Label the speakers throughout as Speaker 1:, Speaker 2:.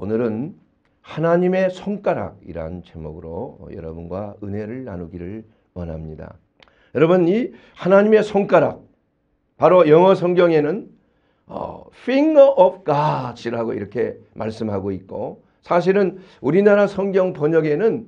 Speaker 1: 오늘은 하나님의 손가락이란 제목으로 여러분과 은혜를 나누기를 원합니다. 여러분, 이 하나님의 손가락, 바로 영어 성경에는 Finger of God이라고 이렇게 말씀하고 있고, 사실은 우리나라 성경 번역에는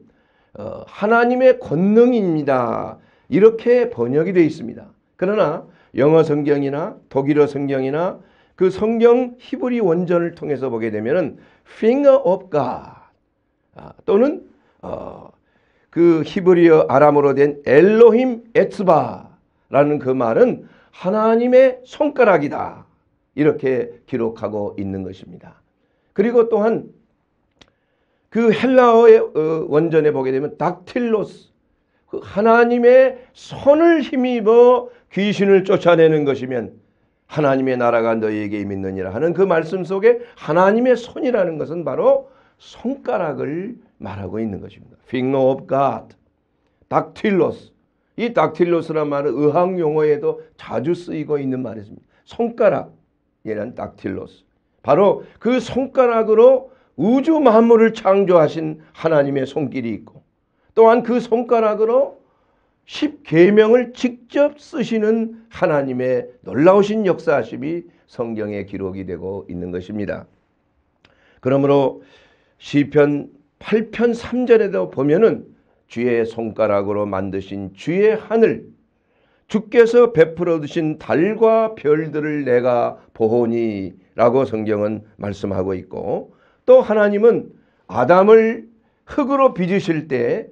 Speaker 1: 하나님의 권능입니다, 이렇게 번역이 되어 있습니다. 그러나 영어 성경이나 독일어 성경이나 그 성경 히브리 원전을 통해서 보게 되면은 Finger of God 또는 그 히브리어 아람어로 된 엘로힘 에츠바라는 그 말은 하나님의 손가락이다, 이렇게 기록하고 있는 것입니다. 그리고 또한 그 헬라어의 원전에 보게 되면 닥틸로스, 그 하나님의 손을 힘입어 귀신을 쫓아내는 것이면 하나님의 나라가 너희에게 임했느니라 하는 그 말씀 속에 하나님의 손이라는 것은 바로 손가락을 말하고 있는 것입니다. Finger of God, 닥틸로스. 이 닥틸로스란 말은 의학 용어에도 자주 쓰이고 있는 말입니다. 손가락이란 닥틸로스. 바로 그 손가락으로 우주 만물을 창조하신 하나님의 손길이 있고, 또한 그 손가락으로 10계명을 직접 쓰시는 하나님의 놀라우신 역사하심이 성경에 기록이 되고 있는 것입니다. 그러므로 시편 8편 3절에도 보면은 주의 손가락으로 만드신 주의 하늘, 주께서 베풀어 두신 달과 별들을 내가 보오니 라고 성경은 말씀하고 있고, 또 하나님은 아담을 흙으로 빚으실 때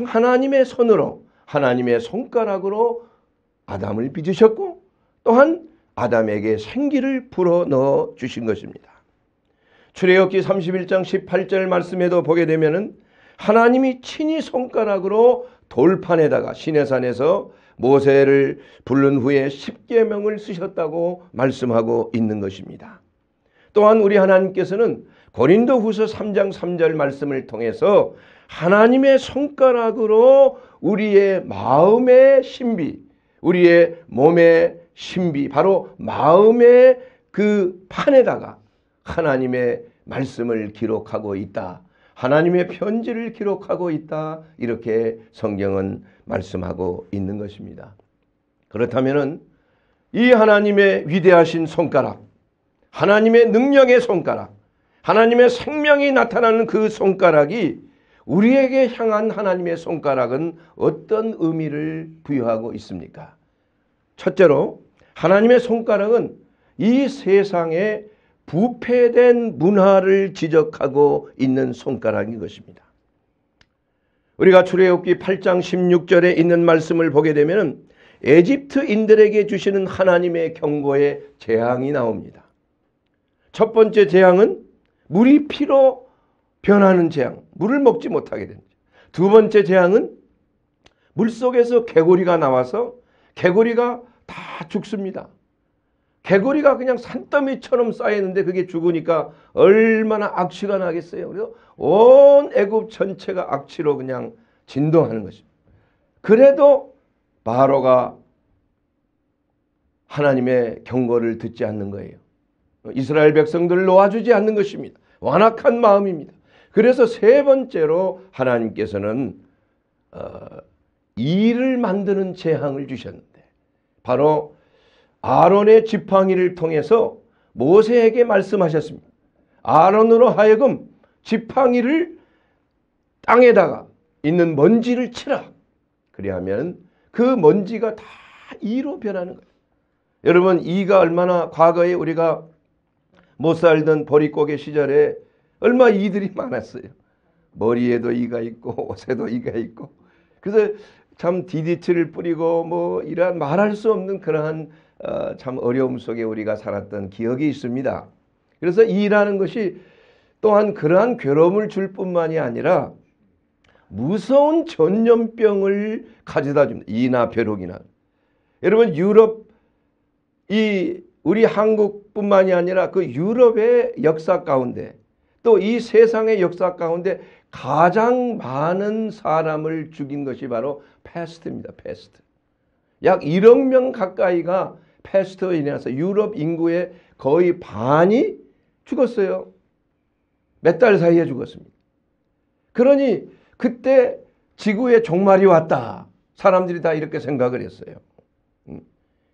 Speaker 1: 하나님의 손으로, 하나님의 손가락으로 아담을 빚으셨고, 또한 아담에게 생기를 불어 넣어 주신 것입니다. 출애굽기 31장 18절 말씀에도 보게 되면은 하나님이 친히 손가락으로 돌판에다가 시내산에서 모세를 부른 후에 10계명을 쓰셨다고 말씀하고 있는 것입니다. 또한 우리 하나님께서는 고린도후서 3장 3절 말씀을 통해서 하나님의 손가락으로 우리의 마음의 신비, 우리의 몸의 신비, 바로 마음의 그 판에다가 하나님의 말씀을 기록하고 있다, 하나님의 편지를 기록하고 있다, 이렇게 성경은 말씀하고 있는 것입니다. 그렇다면은 이 하나님의 위대하신 손가락, 하나님의 능력의 손가락, 하나님의 생명이 나타나는 그 손가락이 우리에게 향한 하나님의 손가락은 어떤 의미를 부여하고 있습니까? 첫째로 하나님의 손가락은 이 세상에 부패된 문화를 지적하고 있는 손가락인 것입니다. 우리가 출애굽기 8장 16절에 있는 말씀을 보게 되면 에집트인들에게 주시는 하나님의 경고의 재앙이 나옵니다. 첫 번째 재앙은 물이 피로 변하는 재앙, 물을 먹지 못하게 됩니다. 두 번째 재앙은 물속에서 개구리가 나와서 개구리가 다 죽습니다. 개구리가 그냥 산더미처럼 쌓였는데 그게 죽으니까 얼마나 악취가 나겠어요. 그래서 온 애굽 전체가 악취로 그냥 진동하는 것입니다. 그래도 바로가 하나님의 경고를 듣지 않는 거예요. 이스라엘 백성들을 놓아주지 않는 것입니다. 완악한 마음입니다. 그래서 세 번째로 하나님께서는 이를 만드는 재앙을 주셨는데, 바로 아론의 지팡이를 통해서 모세에게 말씀하셨습니다. 아론으로 하여금 지팡이를 땅에다가 있는 먼지를 치라. 그리하면 그 먼지가 다 이로 변하는 거예요. 여러분, 이가 얼마나 과거에 우리가 못 살던 보릿고개 시절에 얼마 이들이 많았어요. 머리에도 이가 있고 옷에도 이가 있고. 그래서 참 DDT를 뿌리고 뭐 이러한 말할 수 없는 그러한 참 어려움 속에 우리가 살았던 기억이 있습니다. 그래서 이라는 것이 또한 그러한 괴로움을 줄 뿐만이 아니라 무서운 전염병을 가져다 줍니다. 이나 벼룩이나. 여러분, 우리 한국뿐만이 아니라 그 유럽의 역사 가운데, 또 이 세상의 역사 가운데 가장 많은 사람을 죽인 것이 바로 패스트입니다. 패스트. 약 1억 명 가까이가 패스트로 인해서 유럽 인구의 거의 반이 죽었어요. 몇 달 사이에 죽었습니다. 그러니 그때 지구의 종말이 왔다. 사람들이 다 이렇게 생각을 했어요.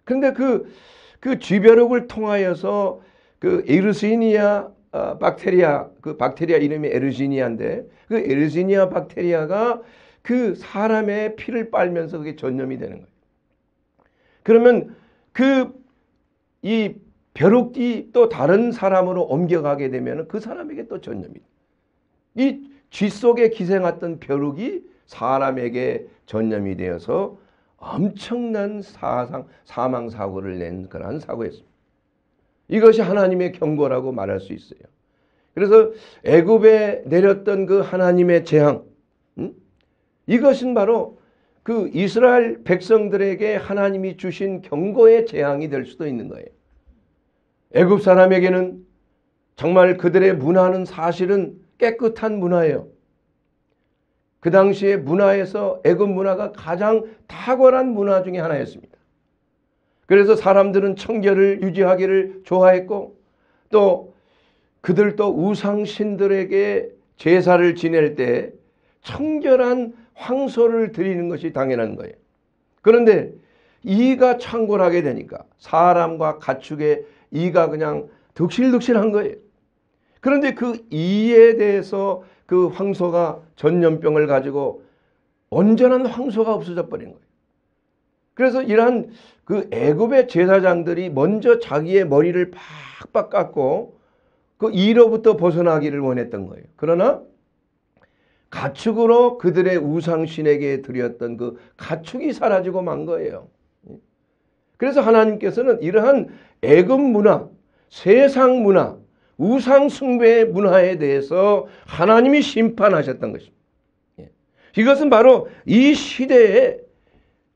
Speaker 1: 그런데 그 쥐벼룩을 통하여서 그 에르시니아 박테리아, 그 박테리아 이름이 에르시니아인데 그 에르시니아 박테리아가 그 사람의 피를 빨면서 그게 전염이 되는 거예요. 그러면 이 벼룩이 또 다른 사람으로 옮겨가게 되면 그 사람에게 또 전염이 돼요. 이 쥐 속에 기생했던 벼룩이 사람에게 전염이 되어서 엄청난 사망 사고를 낸 그러한 사고였습니다. 이것이 하나님의 경고라고 말할 수 있어요. 그래서 애굽에 내렸던 그 하나님의 재앙, 이것은 바로 그 이스라엘 백성들에게 하나님이 주신 경고의 재앙이 될 수도 있는 거예요. 애굽 사람에게는 정말 그들의 문화는 사실은 깨끗한 문화예요. 그 당시의 문화에서 애굽 문화가 가장 탁월한 문화 중에 하나였습니다. 그래서 사람들은 청결을 유지하기를 좋아했고 또 그들도 우상신들에게 제사를 지낼 때 청결한 황소를 드리는 것이 당연한 거예요. 그런데 이가 창궐하게 되니까 사람과 가축의 이가 그냥 득실득실한 거예요. 그런데 그 이에 대해서 그 황소가 전염병을 가지고 온전한 황소가 없어져 버린 거예요. 그래서 이러한 그 애굽의 제사장들이 먼저 자기의 머리를 팍팍 깎고 그 이로부터 벗어나기를 원했던 거예요. 그러나 가축으로 그들의 우상신에게 드렸던 그 가축이 사라지고 만 거예요. 그래서 하나님께서는 이러한 애굽 문화, 세상 문화, 우상 숭배의 문화에 대해서 하나님이 심판하셨던 것입니다. 이것은 바로 이 시대에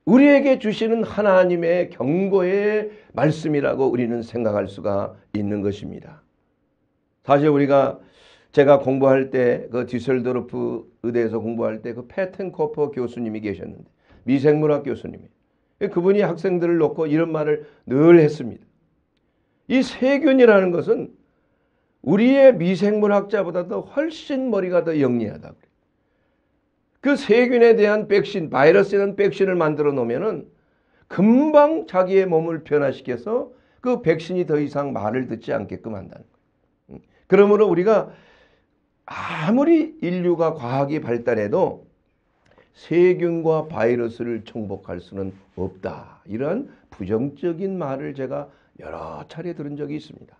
Speaker 1: 우리에게 주시는 하나님의 경고의 말씀이라고 우리는 생각할 수가 있는 것입니다. 사실 제가 공부할 때 그 디셀도르프 의대에서 공부할 때 그 페텐코퍼 교수님이 계셨는데 미생물학 교수님이 그분이 학생들을 놓고 이런 말을 늘 했습니다. 이 세균이라는 것은 우리의 미생물학자보다도 훨씬 머리가 더 영리하다. 그 세균에 대한 백신, 바이러스에 대한 백신을 만들어 놓으면은 금방 자기의 몸을 변화시켜서 그 백신이 더 이상 말을 듣지 않게끔 한다는 거예요. 그러므로 우리가 아무리 인류가 과학이 발달해도 세균과 바이러스를 정복할 수는 없다. 이런 부정적인 말을 제가 여러 차례 들은 적이 있습니다.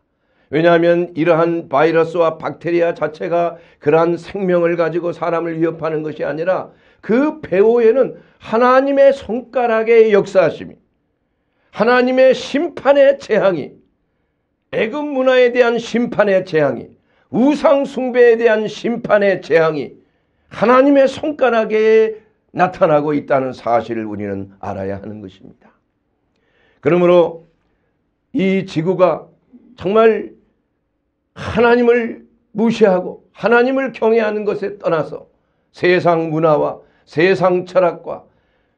Speaker 1: 왜냐하면 이러한 바이러스와 박테리아 자체가 그러한 생명을 가지고 사람을 위협하는 것이 아니라 그 배후에는 하나님의 손가락의 역사하심이, 하나님의 심판의 재앙이, 애굽 문화에 대한 심판의 재앙이, 우상 숭배에 대한 심판의 재앙이 하나님의 손가락에 나타나고 있다는 사실을 우리는 알아야 하는 것입니다. 그러므로 이 지구가 정말 하나님을 무시하고 하나님을 경외하는 것에 떠나서 세상 문화와 세상 철학과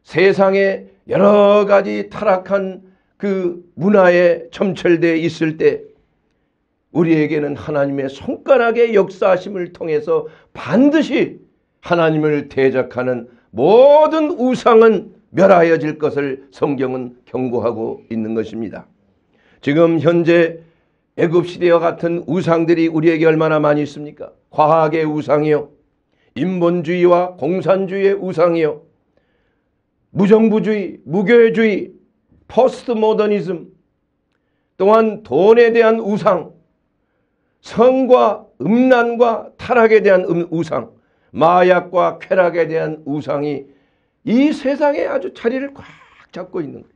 Speaker 1: 세상의 여러 가지 타락한 그 문화에 점철되어 있을 때 우리에게는 하나님의 손가락의 역사하심을 통해서 반드시 하나님을 대적하는 모든 우상은 멸하여질 것을 성경은 경고하고 있는 것입니다. 지금 현재 애굽 시대와 같은 우상들이 우리에게 얼마나 많이 있습니까? 과학의 우상이요, 인본주의와 공산주의의 우상이요, 무정부주의, 무교회주의, 포스트 모더니즘, 또한 돈에 대한 우상, 성과 음란과 타락에 대한 우상, 마약과 쾌락에 대한 우상이 이 세상에 아주 자리를 꽉 잡고 있는 거예요.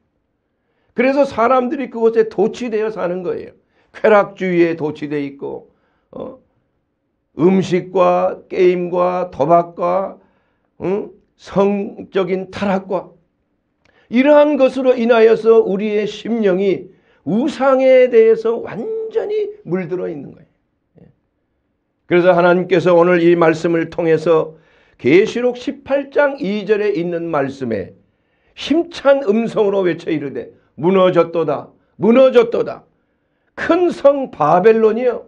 Speaker 1: 그래서 사람들이 그곳에 도취되어 사는 거예요. 쾌락주의에 도취되어 있고 음식과 게임과 도박과 성적인 타락과 이러한 것으로 인하여서 우리의 심령이 우상에 대해서 완전히 물들어 있는 거예요. 그래서 하나님께서 오늘 이 말씀을 통해서 계시록 18장 2절에 있는 말씀에 힘찬 음성으로 외쳐 이르되 무너졌도다 무너졌도다 큰 성 바벨론이여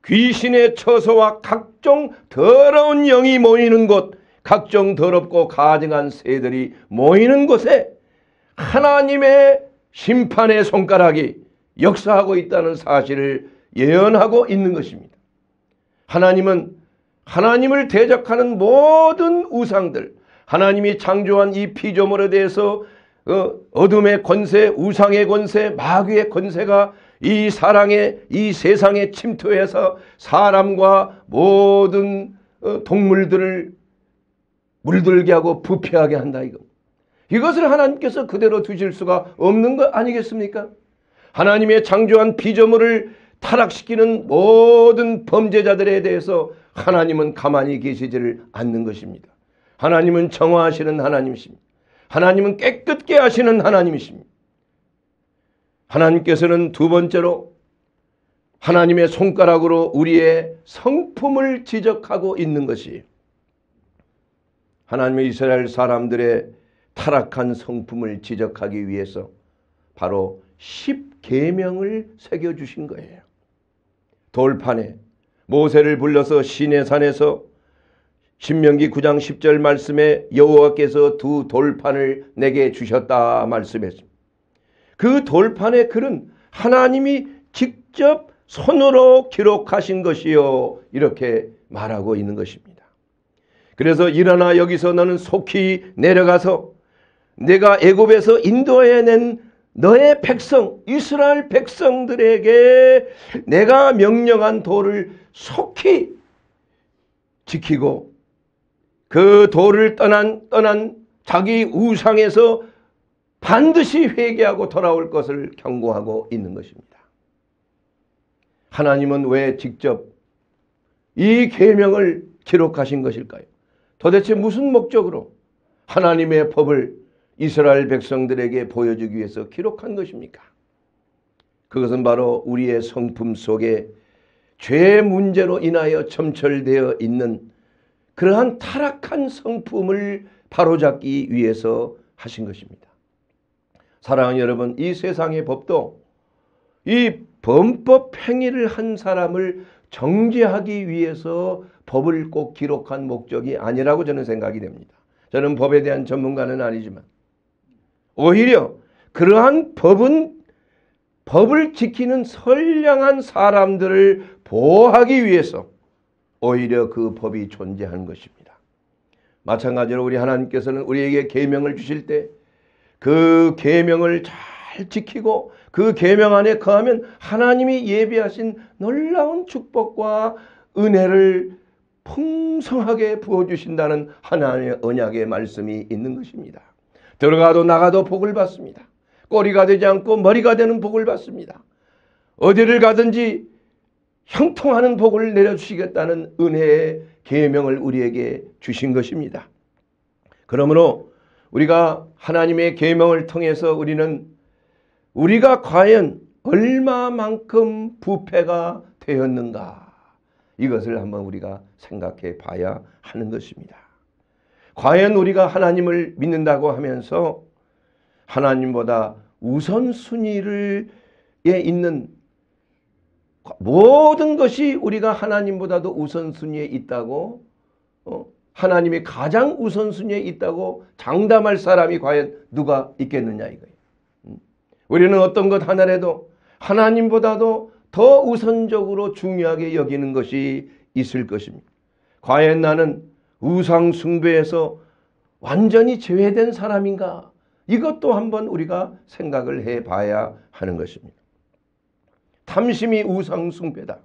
Speaker 1: 귀신의 처소와 각종 더러운 영이 모이는 곳, 각종 더럽고 가증한 새들이 모이는 곳에 하나님의 심판의 손가락이 역사하고 있다는 사실을 예언하고 있는 것입니다. 하나님은 하나님을 대적하는 모든 우상들, 하나님이 창조한 이 피조물에 대해서 어둠의 권세, 우상의 권세, 마귀의 권세가 이 세상에 침투해서 사람과 모든 동물들을 물들게 하고 부패하게 한다 이것을 하나님께서 그대로 두실 수가 없는 것 아니겠습니까? 하나님의 창조한 피조물을 타락시키는 모든 범죄자들에 대해서 하나님은 가만히 계시지를 않는 것입니다. 하나님은 정화하시는 하나님이십니다. 하나님은 깨끗게 하시는 하나님이십니다. 하나님께서는 두 번째로 하나님의 손가락으로 우리의 성품을 지적하고 있는 것이에요. 하나님의 이스라엘 사람들의 타락한 성품을 지적하기 위해서 바로 10계명을 새겨주신 거예요. 돌판에 모세를 불러서 시내산에서 신명기 9장 10절 말씀에 여호와께서 두 돌판을 내게 주셨다 말씀했습니다. 그 돌판의 글은 하나님이 직접 손으로 기록하신 것이요 이렇게 말하고 있는 것입니다. 그래서 일어나 여기서 너는 속히 내려가서 내가 애굽에서 인도해낸 너의 백성 이스라엘 백성들에게 내가 명령한 도를 속히 지키고 그 도를 떠난 자기 우상에서 반드시 회개하고 돌아올 것을 경고하고 있는 것입니다. 하나님은 왜 직접 이 계명을 기록하신 것일까요? 도대체 무슨 목적으로 하나님의 법을 이스라엘 백성들에게 보여주기 위해서 기록한 것입니까? 그것은 바로 우리의 성품 속에 죄의 문제로 인하여 점철되어 있는 그러한 타락한 성품을 바로잡기 위해서 하신 것입니다. 사랑하는 여러분, 이 세상의 법도 이 범법 행위를 한 사람을 정죄하기 위해서 법을 꼭 기록한 목적이 아니라고 저는 생각이 됩니다. 저는 법에 대한 전문가는 아니지만 오히려 그러한 법을 지키는 선량한 사람들을 보호하기 위해서 오히려 그 법이 존재하는 것입니다. 마찬가지로 우리 하나님께서는 우리에게 계명을 주실 때 그 계명을 잘 지키고 그 계명 안에 거하면 하나님이 예비하신 놀라운 축복과 은혜를 풍성하게 부어주신다는 하나님의 언약의 말씀이 있는 것입니다. 들어가도 나가도 복을 받습니다. 꼬리가 되지 않고 머리가 되는 복을 받습니다. 어디를 가든지 형통하는 복을 내려주시겠다는 은혜의 계명을 우리에게 주신 것입니다. 그러므로 우리가 하나님의 계명을 통해서 우리가 과연 얼마만큼 부패가 되었는가 이것을 한번 우리가 생각해 봐야 하는 것입니다. 과연 우리가 하나님을 믿는다고 하면서 하나님보다 우선순위에 있는 모든 것이 우리가 하나님보다도 우선순위에 있다고 하나님이 가장 우선순위에 있다고 장담할 사람이 과연 누가 있겠느냐 이거예요. 우리는 어떤 것 하나라도 하나님보다도 더 우선적으로 중요하게 여기는 것이 있을 것입니다. 과연 나는 우상 숭배에서 완전히 제외된 사람인가? 이것도 한번 우리가 생각을 해봐야 하는 것입니다. 탐심이 우상 숭배다.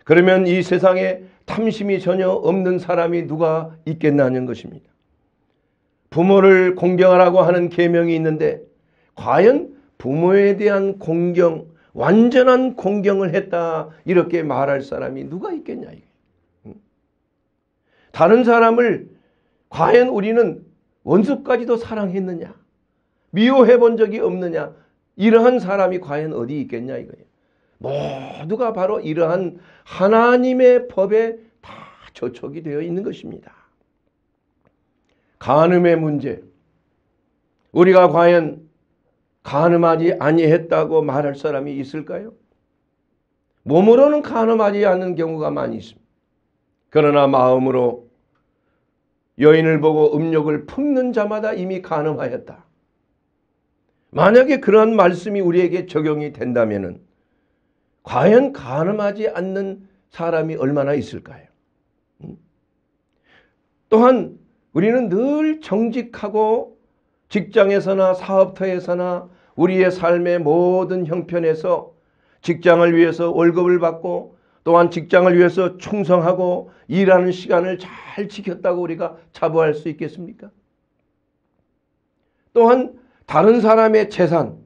Speaker 1: 그러면 이 세상에 탐심이 전혀 없는 사람이 누가 있겠냐는 것입니다. 부모를 공경하라고 하는 계명이 있는데 과연 부모에 대한 공경, 완전한 공경을 했다 이렇게 말할 사람이 누가 있겠냐. 다른 사람을 과연 우리는 원수까지도 사랑했느냐, 미워해 본 적이 없느냐, 이러한 사람이 과연 어디 있겠냐 이거예요. 모두가 바로 이러한 하나님의 법에 다 저촉이 되어 있는 것입니다. 간음의 문제, 우리가 과연 간음하지 아니했다고 말할 사람이 있을까요? 몸으로는 간음하지 않는 경우가 많이 있습니다. 그러나 마음으로 여인을 보고 음욕을 품는 자마다 이미 간음하였다. 만약에 그런 말씀이 우리에게 적용이 된다면 과연 간음하지 않는 사람이 얼마나 있을까요? 또한 우리는 늘 정직하고 직장에서나 사업터에서나 우리의 삶의 모든 형편에서 직장을 위해서 월급을 받고 또한 직장을 위해서 충성하고 일하는 시간을 잘 지켰다고 우리가 자부할 수 있겠습니까? 또한 다른 사람의 재산,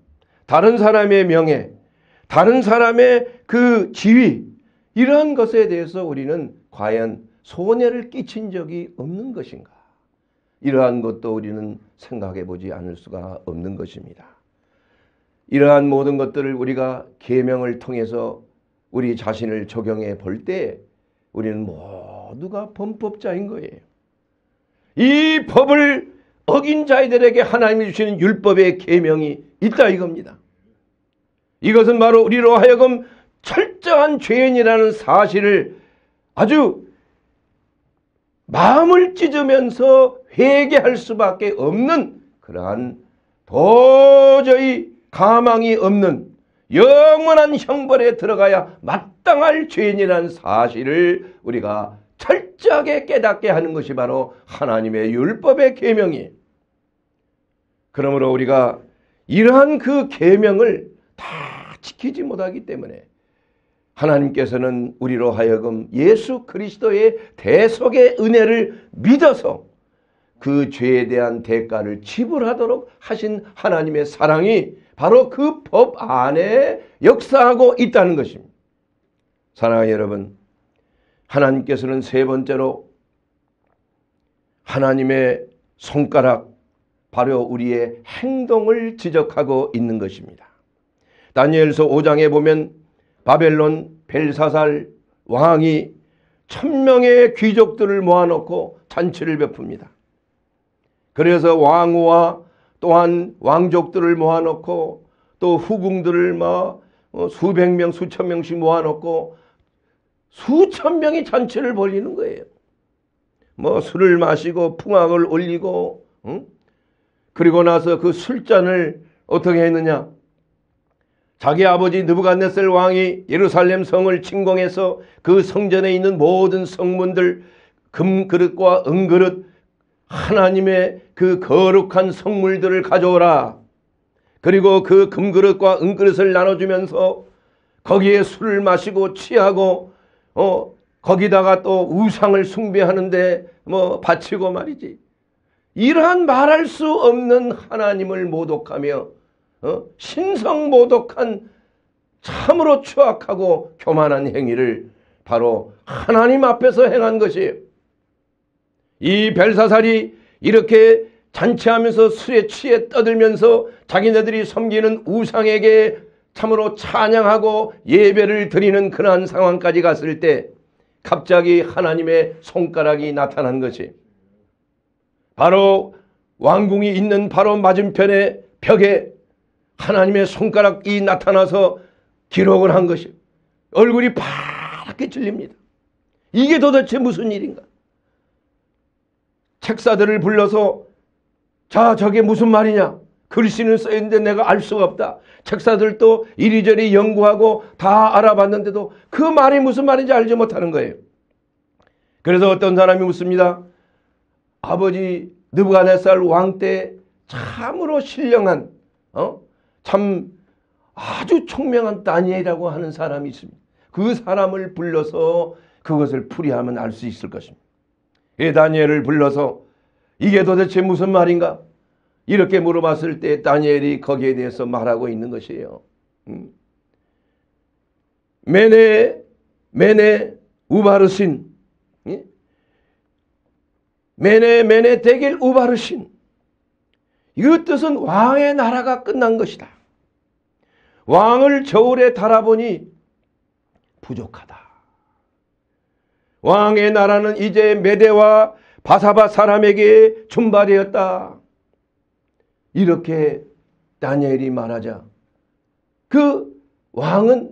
Speaker 1: 다른 사람의 명예, 다른 사람의 그 지위, 이러한 것에 대해서 우리는 과연 손해를 끼친 적이 없는 것인가? 이러한 것도 우리는 생각해 보지 않을 수가 없는 것입니다. 이러한 모든 것들을 우리가 계명을 통해서 우리 자신을 적용해 볼 때 우리는 모두가 범법자인 거예요. 이 법을 어긴 자들에게 하나님이 주시는 율법의 계명이 있다 이겁니다. 이것은 바로 우리로 하여금 철저한 죄인이라는 사실을 아주 마음을 찢으면서 회개할 수밖에 없는 그러한 도저히 가망이 없는 영원한 형벌에 들어가야 마땅할 죄인이라는 사실을 우리가 철저하게 깨닫게 하는 것이 바로 하나님의 율법의 계명이에요. 그러므로 우리가 이러한 그 계명을 다 지키지 못하기 때문에 하나님께서는 우리로 하여금 예수 그리스도의 대속의 은혜를 믿어서 그 죄에 대한 대가를 지불하도록 하신 하나님의 사랑이 바로 그 법 안에 역사하고 있다는 것입니다. 사랑하는 여러분, 하나님께서는 세 번째로 하나님의 손가락, 바로 우리의 행동을 지적하고 있는 것입니다. 다니엘서 5장에 보면 바벨론 벨사살 왕이 1000명의 귀족들을 모아놓고 잔치를 베풉니다. 그래서 왕후와 또한 왕족들을 모아놓고 또 후궁들을 수백 명, 수천 명씩 모아놓고 수천 명이 잔치를 벌이는 거예요. 술을 마시고 풍악을 올리고, 그리고 나서 그 술잔을 어떻게 했느냐? 자기 아버지 느부갓네살 왕이 예루살렘 성을 침공해서 그 성전에 있는 모든 성문들, 금그릇과 은그릇, 하나님의 그 거룩한 성물들을 가져오라. 그리고 그 금그릇과 은그릇을 나눠주면서 거기에 술을 마시고 취하고 거기다가 또 우상을 숭배하는데 바치고 말이지. 이러한 말할 수 없는 하나님을 모독하며 신성 모독한 참으로 추악하고 교만한 행위를 바로 하나님 앞에서 행한 것이에요. 이 벨사살이 이렇게 잔치하면서 술에 취해 떠들면서 자기네들이 섬기는 우상에게 참으로 찬양하고 예배를 드리는 그러한 상황까지 갔을 때 갑자기 하나님의 손가락이 나타난 것이 바로 왕궁이 있는 바로 맞은편의 벽에 하나님의 손가락이 나타나서 기록을 한 것이 얼굴이 파랗게 질립니다. 이게 도대체 무슨 일인가? 책사들을 불러서 자, 저게 무슨 말이냐? 글씨는 써있는데 내가 알 수가 없다. 책사들도 이리저리 연구하고 다 알아봤는데도 그 말이 무슨 말인지 알지 못하는 거예요. 그래서 어떤 사람이 묻습니다. 아버지 느부갓네살 왕 때 참으로 신령한 참 아주 총명한 다니엘이라고 하는 사람이 있습니다. 그 사람을 불러서 그것을 풀이하면 알 수 있을 것입니다. 다니엘을 불러서 이게 도대체 무슨 말인가? 이렇게 물어봤을 때 다니엘이 거기에 대해서 말하고 있는 것이에요. 메네 우바르신, 메네 데겔 우바르신. 이 뜻은 왕의 나라가 끝난 것이다. 왕을 저울에 달아보니 부족하다. 왕의 나라는 이제 메대와 바사바 사람에게 준발되었다. 이렇게 다니엘이 말하자 그 왕은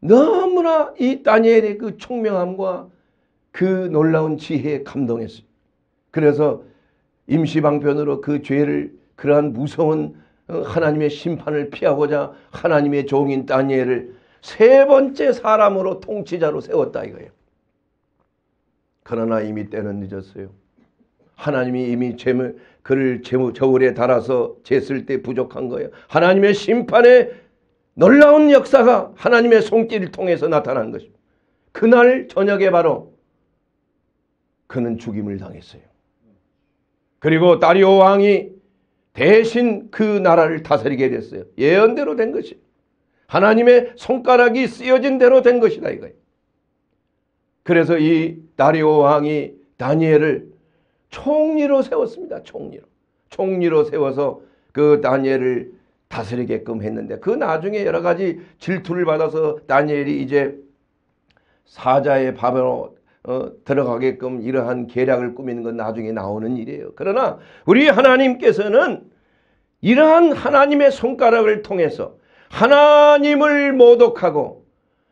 Speaker 1: 너무나 이 다니엘의 그 총명함과 그 놀라운 지혜에 감동했어요. 그래서 임시방편으로 그 죄를, 그러한 무서운 하나님의 심판을 피하고자 하나님의 종인 다니엘을 세 번째 사람으로 통치자로 세웠다 이거예요. 그러나 이미 때는 늦었어요. 하나님이 이미 그를 저울에 달아서 쟀을 때 부족한 거예요. 하나님의 심판의 놀라운 역사가 하나님의 손길을 통해서 나타난 것입니다. 그날 저녁에 바로 그는 죽임을 당했어요. 그리고 다리오 왕이 대신 그 나라를 다스리게 됐어요. 예언대로 된 것이, 하나님의 손가락이 쓰여진 대로 된 것이다 이거예요. 그래서 이 다리오 왕이 다니엘을 총리로 세웠습니다. 총리로 세워서 그 다니엘을 다스리게끔 했는데, 그 나중에 여러 가지 질투를 받아서 다니엘이 이제 사자의 밥으로 들어가게끔 이러한 계략을 꾸미는 건 나중에 나오는 일이에요. 그러나 우리 하나님께서는 이러한 하나님의 손가락을 통해서 하나님을 모독하고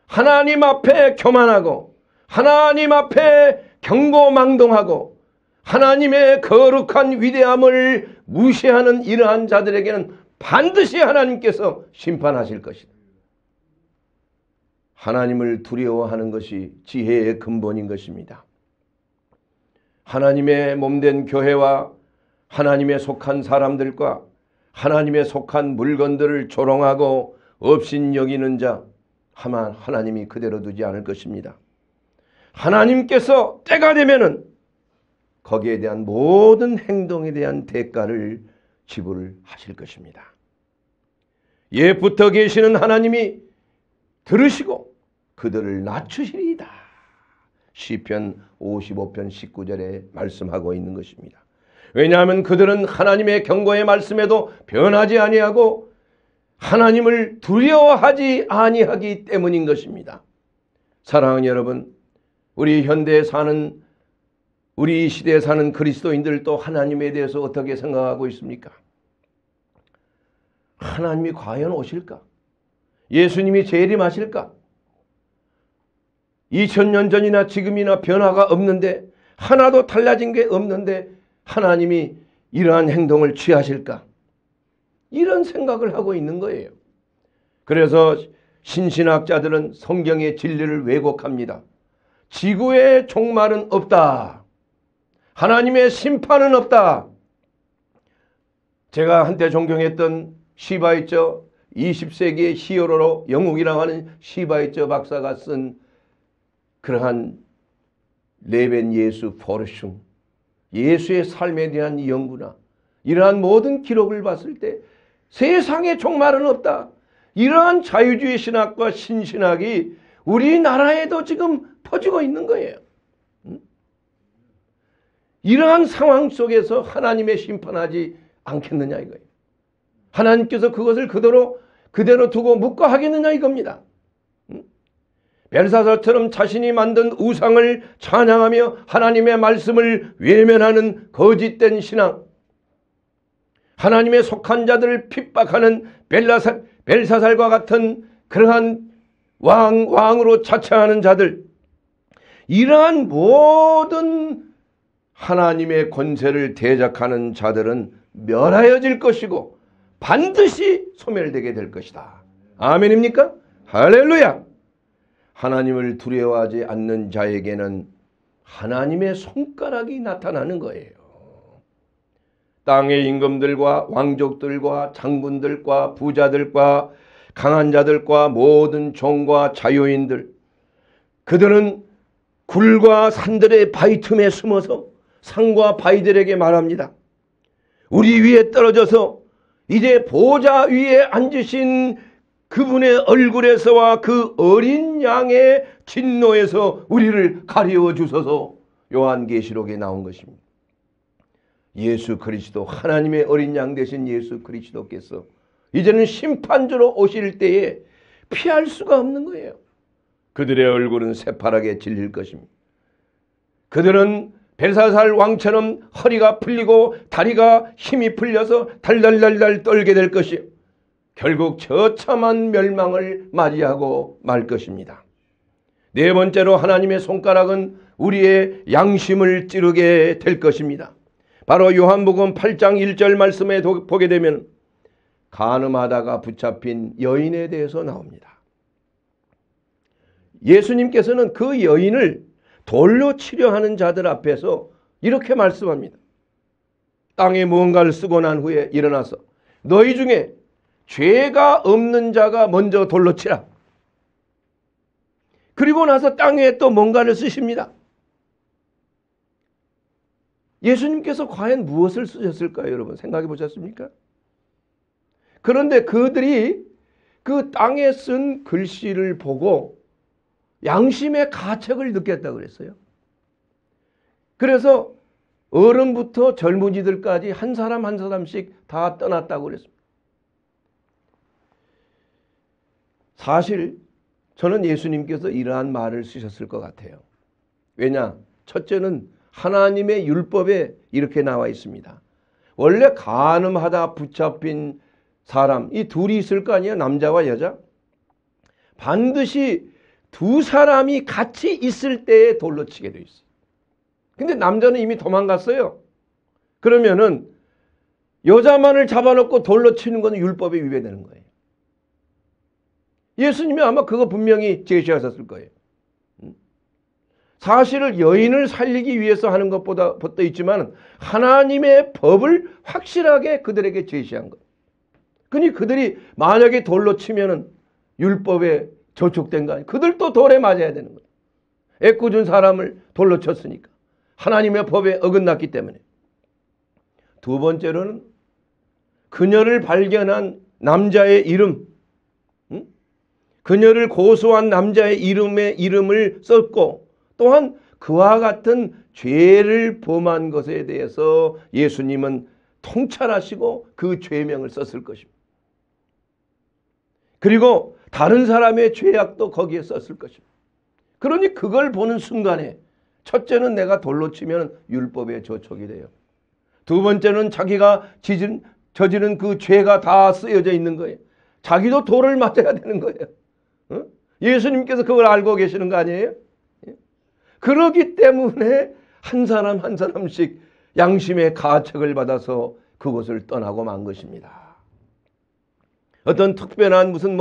Speaker 1: 하나님 앞에 교만하고 하나님 앞에 경고망동하고 하나님의 거룩한 위대함을 무시하는 이러한 자들에게는 반드시 하나님께서 심판하실 것이다. 하나님을 두려워하는 것이 지혜의 근본인 것입니다. 하나님의 몸된 교회와 하나님에 속한 사람들과 하나님에 속한 물건들을 조롱하고 업신여기는 자, 하나님이 그대로 두지 않을 것입니다. 하나님께서 때가 되면은 거기에 대한 모든 행동에 대한 대가를 지불을 하실 것입니다. 옛부터 계시는 하나님이 들으시고 그들을 낮추시리이다. 시편 55편 19절에 말씀하고 있는 것입니다. 왜냐하면 그들은 하나님의 경고의 말씀에도 변하지 아니하고 하나님을 두려워하지 아니하기 때문인 것입니다. 사랑하는 여러분, 우리 현대에 사는, 우리 시대에 사는 그리스도인들도 하나님에 대해서 어떻게 생각하고 있습니까? 하나님이 과연 오실까? 예수님이 재림하실까? 2000년 전이나 지금이나 변화가 없는데, 하나도 달라진 게 없는데 하나님이 이러한 행동을 취하실까? 이런 생각을 하고 있는 거예요. 그래서 신신학자들은 성경의 진리를 왜곡합니다. 지구의 종말은 없다. 하나님의 심판은 없다. 제가 한때 존경했던 시바이처, 20세기의 히어로로 영웅이라고 하는 시바이처 박사가 쓴 그러한 레벤 예수 포르슝, 예수의 삶에 대한 연구나 이러한 모든 기록을 봤을 때 세상에 종말은 없다. 이러한 자유주의 신학과 신신학이 우리나라에도 지금 퍼지고 있는 거예요. 이러한 상황 속에서 하나님의 심판하지 않겠느냐 이거예요. 하나님께서 그것을 그대로 두고 묵과하겠느냐 이겁니다. 벨사살처럼 자신이 만든 우상을 찬양하며 하나님의 말씀을 외면하는 거짓된 신앙, 하나님의 속한 자들을 핍박하는 벨사살과 같은 그러한 왕으로 자처하는 자들, 이러한 모든 하나님의 권세를 대적하는 자들은 멸하여질 것이고 반드시 소멸되게 될 것이다. 아멘입니까? 할렐루야! 하나님을 두려워하지 않는 자에게는 하나님의 손가락이 나타나는 거예요. 땅의 임금들과 왕족들과 장군들과 부자들과 강한 자들과 모든 종과 자유인들, 그들은 굴과 산들의 바위 틈에 숨어서 산과 바위들에게 말합니다. 우리 위에 떨어져서 이제 보좌 위에 앉으신 그분의 얼굴에서와 그 어린 양의 진노에서 우리를 가리워 주소서. 요한계시록에 나온 것입니다. 예수 그리스도, 하나님의 어린 양 되신 예수 그리스도께서 이제는 심판주로 오실 때에 피할 수가 없는 거예요. 그들의 얼굴은 새파랗게 질릴 것입니다. 그들은 벨사살 왕처럼 허리가 풀리고 다리가 힘이 풀려서 달달달달 떨게 될 것이요. 결국 처참한 멸망을 맞이하고 말 것입니다. 네 번째로 하나님의 손가락은 우리의 양심을 찌르게 될 것입니다. 바로 요한복음 8장 1절 말씀에 보게 되면 간음하다가 붙잡힌 여인에 대해서 나옵니다. 예수님께서는 그 여인을 돌로 치려 하는 자들 앞에서 이렇게 말씀합니다. 땅에 무언가를 쓰고 난 후에 일어나서 너희 중에 죄가 없는 자가 먼저 돌로 치라. 그리고 나서 땅에 또 뭔가를 쓰십니다. 예수님께서 과연 무엇을 쓰셨을까요? 여러분 생각해 보셨습니까? 그런데 그들이 그 땅에 쓴 글씨를 보고 양심의 가책을 느꼈다고 그랬어요. 그래서 어른부터 젊은이들까지 한 사람 한 사람씩 다 떠났다고 그랬습니다. 사실 저는 예수님께서 이러한 말을 쓰셨을 것 같아요. 왜냐? 첫째는 하나님의 율법에 이렇게 나와 있습니다. 원래 간음하다 붙잡힌 사람, 이 둘이 있을 거 아니에요? 남자와 여자? 반드시 두 사람이 같이 있을 때에 돌로 치게 돼 있어요. 근데 남자는 이미 도망갔어요. 그러면은 여자만을 잡아놓고 돌로 치는 건 율법에 위배되는 거예요. 예수님이 아마 그거 분명히 제시하셨을 거예요. 사실을 여인을 살리기 위해서 하는 것보다 더 있지만 하나님의 법을 확실하게 그들에게 제시한 것. 그러니 그들이 만약에 돌로 치면은 율법에 저촉된 거 아니에요. 그들도 돌에 맞아야 되는 거예요. 애꿎은 사람을 돌로 쳤으니까. 하나님의 법에 어긋났기 때문에. 두 번째로는 그녀를 발견한 남자의 이름, 그녀를 고소한 남자의 이름을 썼고 또한 그와 같은 죄를 범한 것에 대해서 예수님은 통찰하시고 그 죄명을 썼을 것입니다. 그리고 다른 사람의 죄악도 거기에 썼을 것입니다. 그러니 그걸 보는 순간에 첫째는 내가 돌로 치면 율법에 저촉이 돼요. 두 번째는 자기가 저지른 그 죄가 다 쓰여져 있는 거예요. 자기도 돌을 맞아야 되는 거예요. 예수님께서 그걸 알고 계시는 거 아니에요? 그러기 때문에 한 사람 한 사람씩 양심의 가책을 받아서 그곳을 떠나고 만 것입니다. 어떤 특별한 무슨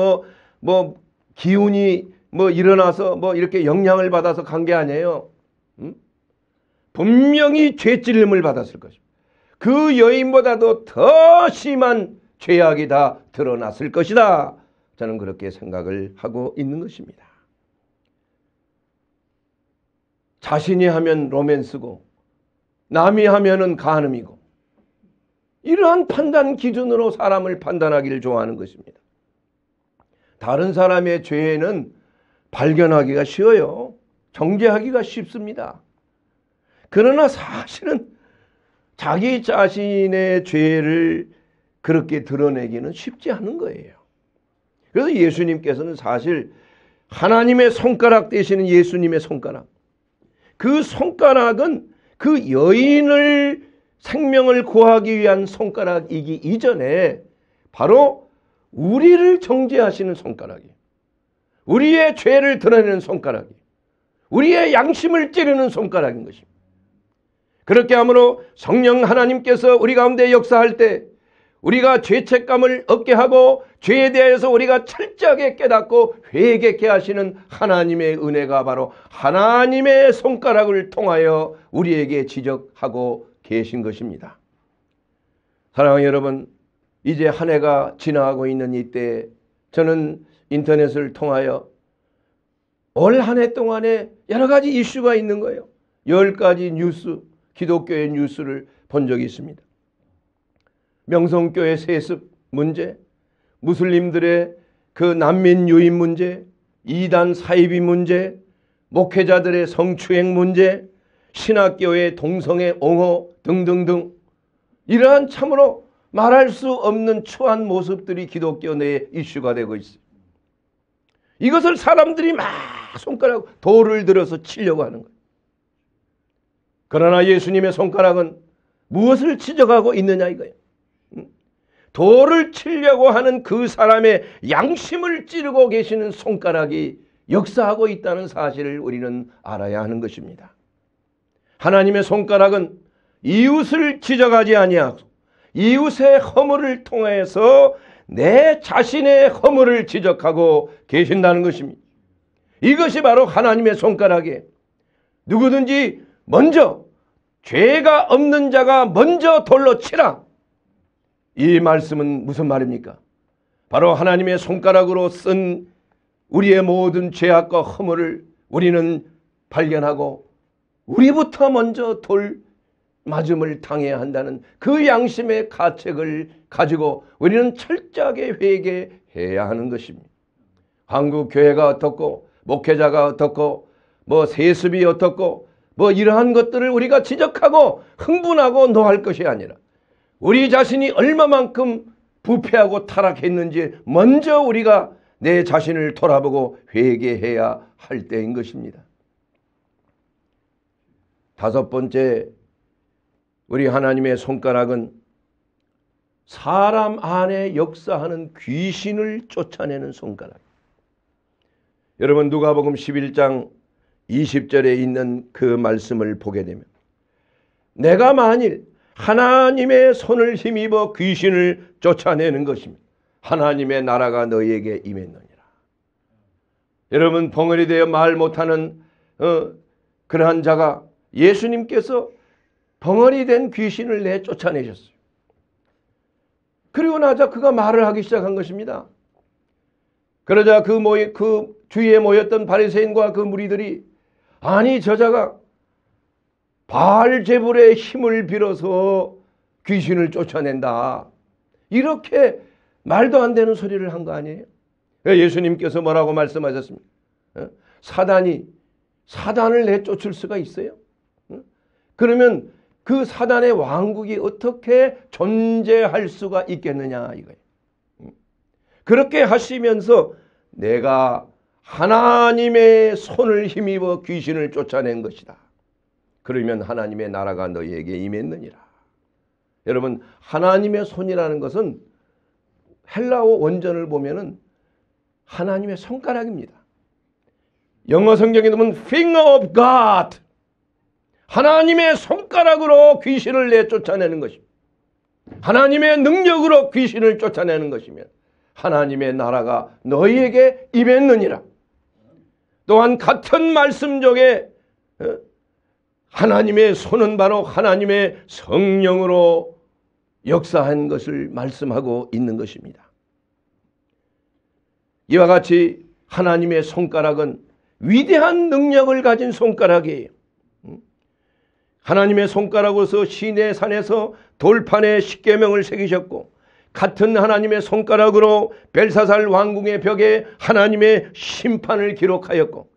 Speaker 1: 기운이 일어나서 이렇게 영향을 받아서 간 게 아니에요. 분명히 죄찔림을 받았을 것입니다. 그 여인보다도 더 심한 죄악이 다 드러났을 것이다. 저는 그렇게 생각을 하고 있는 것입니다. 자신이 하면 로맨스고 남이 하면은 간음이고 이러한 판단 기준으로 사람을 판단하기를 좋아하는 것입니다. 다른 사람의 죄는 발견하기가 쉬워요. 정죄하기가 쉽습니다. 그러나 사실은 자기 자신의 죄를 그렇게 드러내기는 쉽지 않은 거예요. 그래서 예수님께서는 사실 하나님의 손가락 되시는 예수님의 손가락, 그 손가락은 그 여인을 생명을 구하기 위한 손가락이기 이전에 바로 우리를 정죄하시는 손가락이에요. 우리의 죄를 드러내는 손가락이에요. 우리의 양심을 찌르는 손가락인 것입니다. 그렇게 함으로 성령 하나님께서 우리 가운데 역사할 때 우리가 죄책감을 얻게 하고 죄에 대해서 우리가 철저하게 깨닫고 회개케 하시는 하나님의 은혜가 바로 하나님의 손가락을 통하여 우리에게 지적하고 계신 것입니다. 사랑하는 여러분, 이제 한 해가 지나가고 있는 이때 저는 인터넷을 통하여 올 한 해 동안에 여러 가지 이슈가 있는 거예요. 10가지 뉴스, 기독교의 뉴스를 본 적이 있습니다. 명성교회 세습 문제, 무슬림들의 그 난민 유인 문제, 이단 사이비 문제, 목회자들의 성추행 문제, 신학교의 동성애 옹호 등등등 이러한 참으로 말할 수 없는 추한 모습들이 기독교 내에 이슈가 되고 있어요. 이것을 사람들이 막 손가락 돌을 들어서 치려고 하는 거예요. 그러나 예수님의 손가락은 무엇을 지적하고 있느냐 이거예요. 돌을 치려고 하는 그 사람의 양심을 찌르고 계시는 손가락이 역사하고 있다는 사실을 우리는 알아야 하는 것입니다. 하나님의 손가락은 이웃을 지적하지 아니하고 이웃의 허물을 통해서 내 자신의 허물을 지적하고 계신다는 것입니다. 이것이 바로 하나님의 손가락이에요. 누구든지 먼저 죄가 없는 자가 먼저 돌로 치라. 이 말씀은 무슨 말입니까? 바로 하나님의 손가락으로 쓴 우리의 모든 죄악과 허물을 우리는 발견하고 우리부터 먼저 돌 맞음을 당해야 한다는 그 양심의 가책을 가지고 우리는 철저하게 회개해야 하는 것입니다. 한국 교회가 어떻고 목회자가 어떻고 세습이 어떻고 이러한 것들을 우리가 지적하고 흥분하고 노할 것이 아니라 우리 자신이 얼마만큼 부패하고 타락했는지 먼저 우리가 내 자신을 돌아보고 회개해야 할 때인 것입니다. 다섯 번째, 우리 하나님의 손가락은 사람 안에 역사하는 귀신을 쫓아내는 손가락. 여러분 누가복음 11장 20절에 있는 그 말씀을 보게 되면 내가 만일 하나님의 손을 힘입어 귀신을 쫓아내는 것입니다. 하나님의 나라가 너희에게 임했느니라. 여러분 벙어리 되어 말 못하는 그러한 자가 예수님께서 벙어리 된 귀신을 내쫓아내셨어요. 그리고 나자 그가 말을 하기 시작한 것입니다. 그러자 그 주위에 모였던 바리새인과 그 무리들이 아니 저자가 바알제불의 힘을 빌어서 귀신을 쫓아낸다. 이렇게 말도 안 되는 소리를 한 거 아니에요? 예수님께서 뭐라고 말씀하셨습니까? 사단을 내쫓을 수가 있어요? 그러면 그 사단의 왕국이 어떻게 존재할 수가 있겠느냐 이거예요. 그렇게 하시면서 내가 하나님의 손을 힘입어 귀신을 쫓아낸 것이다. 그러면 하나님의 나라가 너희에게 임했느니라. 여러분 하나님의 손이라는 것은 헬라어 원전을 보면은 하나님의 손가락입니다. 영어 성경에 보면 finger of God, 하나님의 손가락으로 귀신을 내쫓아내는 것입니다. 하나님의 능력으로 귀신을 쫓아내는 것이면 하나님의 나라가 너희에게 임했느니라. 또한 같은 말씀 중에 하나님의 손은 바로 하나님의 성령으로 역사한 것을 말씀하고 있는 것입니다. 이와 같이 하나님의 손가락은 위대한 능력을 가진 손가락이에요. 하나님의 손가락으로서 시내산에서 돌판에 십계명을 새기셨고 같은 하나님의 손가락으로 벨사살 왕궁의 벽에 하나님의 심판을 기록하였고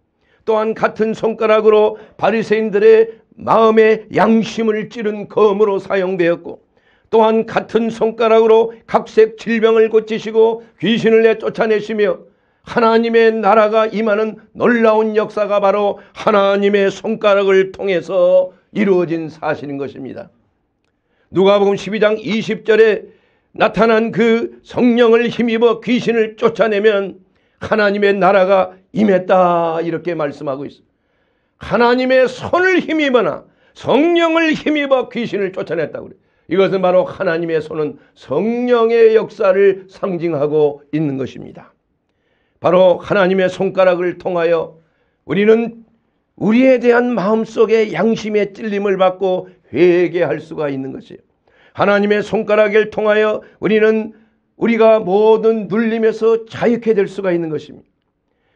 Speaker 1: 또한 같은 손가락으로 바리새인들의 마음의 양심을 찌른 검으로 사용되었고 또한 같은 손가락으로 각색 질병을 고치시고 귀신을 내쫓아내시며 하나님의 나라가 임하는 놀라운 역사가 바로 하나님의 손가락을 통해서 이루어진 사실인 것입니다. 누가복음 12장 20절에 나타난 그 성령을 힘입어 귀신을 쫓아내면 하나님의 나라가 임했다 이렇게 말씀하고 있습니다. 하나님의 손을 힘입어나 성령을 힘입어 귀신을 쫓아냈다고 그래요. 이것은 바로 하나님의 손은 성령의 역사를 상징하고 있는 것입니다. 바로 하나님의 손가락을 통하여 우리는 우리에 대한 마음속의 양심의 찔림을 받고 회개할 수가 있는 것이에요. 하나님의 손가락을 통하여 우리가 모든 눌림에서 자유케 될 수가 있는 것입니다.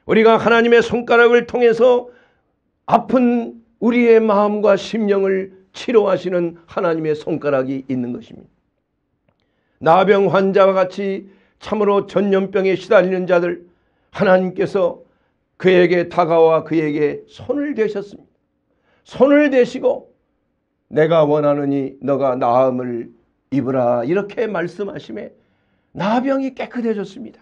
Speaker 1: 우리가 하나님의 손가락을 통해서 아픈 우리의 마음과 심령을 치료하시는 하나님의 손가락이 있는 것입니다. 나병 환자와 같이 참으로 전염병에 시달리는 자들 하나님께서 그에게 다가와 그에게 손을 대셨습니다. 손을 대시고 내가 원하느니 너가 나음을 입으라 이렇게 말씀하심에 나병이 깨끗해졌습니다.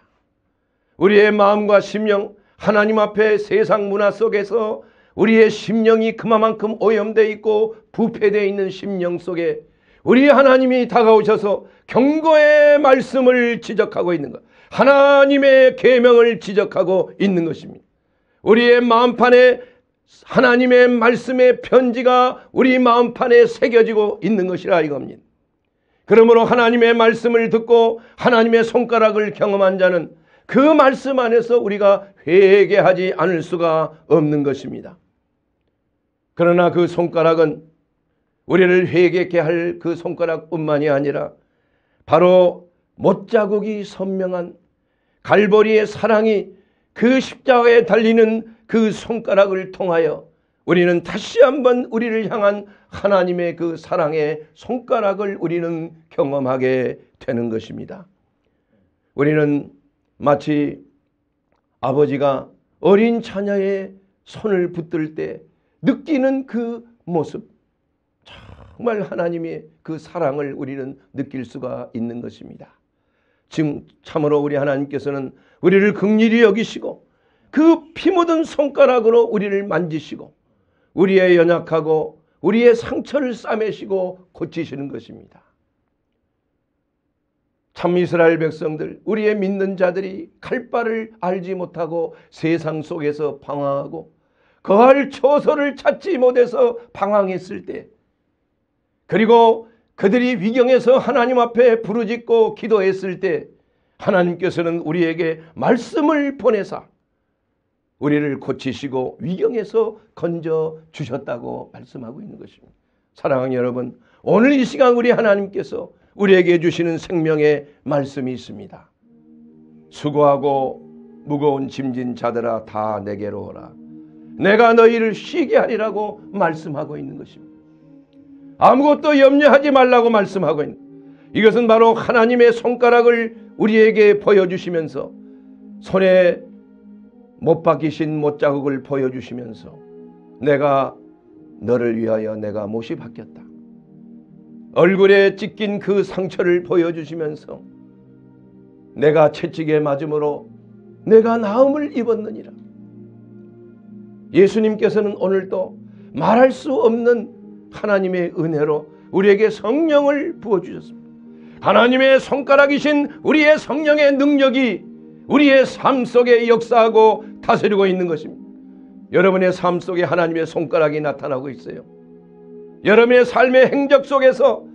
Speaker 1: 우리의 마음과 심령 하나님 앞에 세상 문화 속에서 우리의 심령이 그만큼 오염되어 있고 부패되어 있는 심령 속에 우리 하나님이 다가오셔서 경고의 말씀을 지적하고 있는 것, 하나님의 계명을 지적하고 있는 것입니다. 우리의 마음판에 하나님의 말씀의 편지가 우리 마음판에 새겨지고 있는 것이라 이겁니다. 그러므로 하나님의 말씀을 듣고 하나님의 손가락을 경험한 자는 그 말씀 안에서 우리가 회개하지 않을 수가 없는 것입니다. 그러나 그 손가락은 우리를 회개케 할 그 손가락뿐만이 아니라 바로 못자국이 선명한 갈보리의 사랑이 그 십자가에 달리는 그 손가락을 통하여 우리는 다시 한번 우리를 향한 하나님의 그 사랑의 손가락을 우리는 경험하게 되는 것입니다. 우리는 마치 아버지가 어린 자녀의 손을 붙들 때 느끼는 그 모습, 정말 하나님의 그 사랑을 우리는 느낄 수가 있는 것입니다. 지금 참으로 우리 하나님께서는 우리를 긍휼히 여기시고 그 피 묻은 손가락으로 우리를 만지시고 우리의 연약하고 우리의 상처를 싸매시고 고치시는 것입니다. 참 이스라엘 백성들, 우리의 믿는 자들이 갈 바를 알지 못하고 세상 속에서 방황하고 거할 처소를 찾지 못해서 방황했을 때, 그리고 그들이 위경에서 하나님 앞에 부르짖고 기도했을 때 하나님께서는 우리에게 말씀을 보내사 우리를 고치시고 위경에서 건져 주셨다고 말씀하고 있는 것입니다. 사랑하는 여러분, 오늘 이 시간 우리 하나님께서 우리에게 주시는 생명의 말씀이 있습니다. 수고하고 무거운 짐진 자들아 다 내게로 오라. 내가 너희를 쉬게 하리라고 말씀하고 있는 것입니다. 아무것도 염려하지 말라고 말씀하고 있는, 이것은 바로 하나님의 손가락을 우리에게 보여주시면서 손에 못 박히신 못자국을 보여주시면서 내가 너를 위하여 내가 못이 박혔다. 얼굴에 찢긴 그 상처를 보여주시면서 내가 채찍에 맞음으로 내가 나음을 입었느니라. 예수님께서는 오늘도 말할 수 없는 하나님의 은혜로 우리에게 성령을 부어주셨습니다. 하나님의 손가락이신 우리의 성령의 능력이 우리의 삶 속에 역사하고 다스리고 있는 것입니다. 여러분의 삶 속에 하나님의 손가락이 나타나고 있어요. 여러분의 삶의 행적 속에서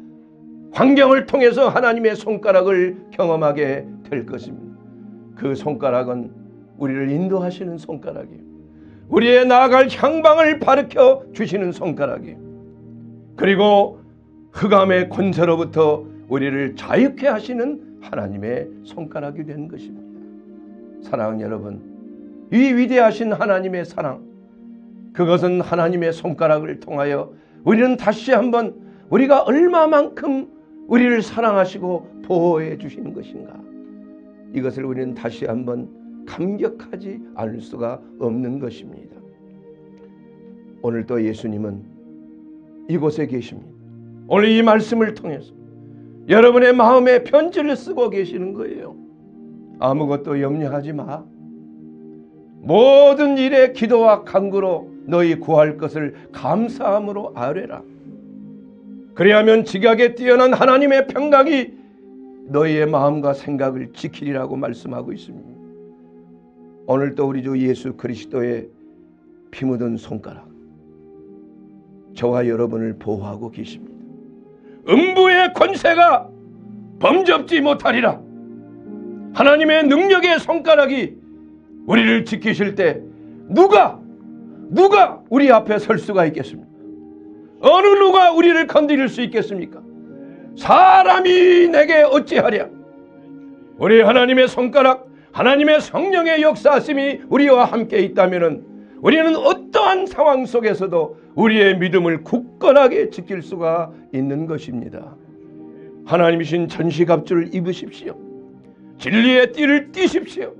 Speaker 1: 환경을 통해서 하나님의 손가락을 경험하게 될 것입니다. 그 손가락은 우리를 인도하시는 손가락이에요. 우리의 나아갈 향방을 가르쳐 주시는 손가락이에요. 그리고 흑암의 권세로부터 우리를 자유케 하시는 하나님의 손가락이 되는 것입니다. 사랑하는 여러분, 이 위대하신 하나님의 사랑, 그것은 하나님의 손가락을 통하여 우리는 다시 한번 우리가 얼마만큼 우리를 사랑하시고 보호해 주시는 것인가, 이것을 우리는 다시 한번 감격하지 않을 수가 없는 것입니다. 오늘 또 예수님은 이곳에 계십니다. 오늘 이 말씀을 통해서 여러분의 마음에 편지를 쓰고 계시는 거예요. 아무것도 염려하지 마. 모든 일에 기도와 간구로 너희 구할 것을 감사함으로 아뢰라. 그리하면 지각에 뛰어난 하나님의 평강이 너희의 마음과 생각을 지키리라고 말씀하고 있습니다. 오늘 또 우리 주 예수 그리스도의 피 묻은 손가락, 저와 여러분을 보호하고 계십니다. 음부의 권세가 범접지 못하리라. 하나님의 능력의 손가락이 우리를 지키실 때 누가 우리 앞에 설 수가 있겠습니까? 어느 누가 우리를 건드릴 수 있겠습니까? 사람이 내게 어찌하랴. 우리 하나님의 손가락, 하나님의 성령의 역사하심이 우리와 함께 있다면 우리는 어떠한 상황 속에서도 우리의 믿음을 굳건하게 지킬 수가 있는 것입니다. 하나님이신 전시갑주를 입으십시오. 진리의 띠를 띠십시오.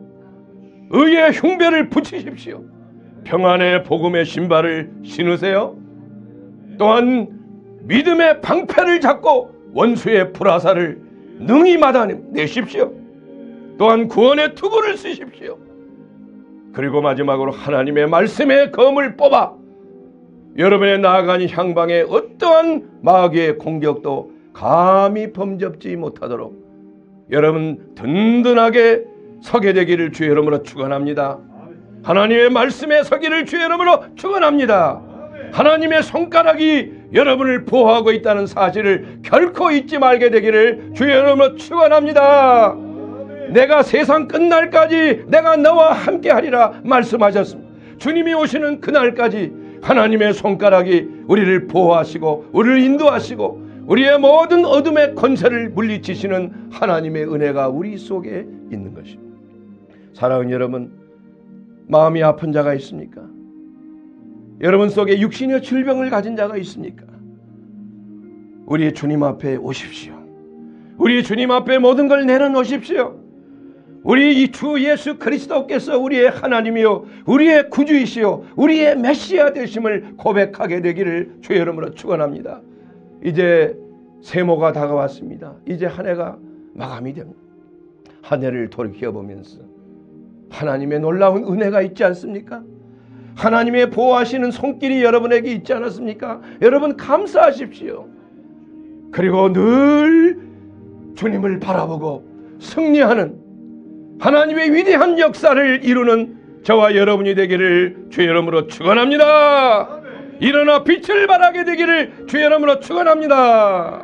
Speaker 1: 의의 흉배를 붙이십시오. 평안의 복음의 신발을 신으세요. 또한 믿음의 방패를 잡고 원수의 불화살을 능히 막아내십시오. 또한 구원의 투구를 쓰십시오. 그리고 마지막으로 하나님의 말씀의 검을 뽑아 여러분의 나아가는 향방에 어떠한 마귀의 공격도 감히 범접지 못하도록 여러분 든든하게 서게 되기를 주의 이름으로 축원합니다. 하나님의 말씀에 서기를 주의 이름으로 축원합니다. 하나님의 손가락이 여러분을 보호하고 있다는 사실을 결코 잊지 말게 되기를 주의 이름으로 축원합니다. 내가 세상 끝날까지 내가 너와 함께하리라 말씀하셨습니다. 주님이 오시는 그날까지 하나님의 손가락이 우리를 보호하시고 우리를 인도하시고 우리의 모든 어둠의 권세를 물리치시는 하나님의 은혜가 우리 속에 있는 것입니다. 사랑하는 여러분, 마음이 아픈 자가 있습니까? 여러분 속에 육신의 질병을 가진 자가 있습니까? 우리 주님 앞에 오십시오. 우리 주님 앞에 모든 걸 내려놓으십시오. 우리 이 주 예수 그리스도께서 우리의 하나님이요 우리의 구주이시요 우리의 메시아 되심을 고백하게 되기를 주의 이름으로 축원합니다. 이제 세모가 다가왔습니다. 이제 한 해가 마감이 됩니다. 한 해를 돌이켜보면서 하나님의 놀라운 은혜가 있지 않습니까? 하나님의 보호하시는 손길이 여러분에게 있지 않았습니까? 여러분 감사하십시오. 그리고 늘 주님을 바라보고 승리하는 하나님의 위대한 역사를 이루는 저와 여러분이 되기를 주의 이름으로 축원합니다. 일어나 빛을 발하게 되기를 주의 이름으로 축원합니다.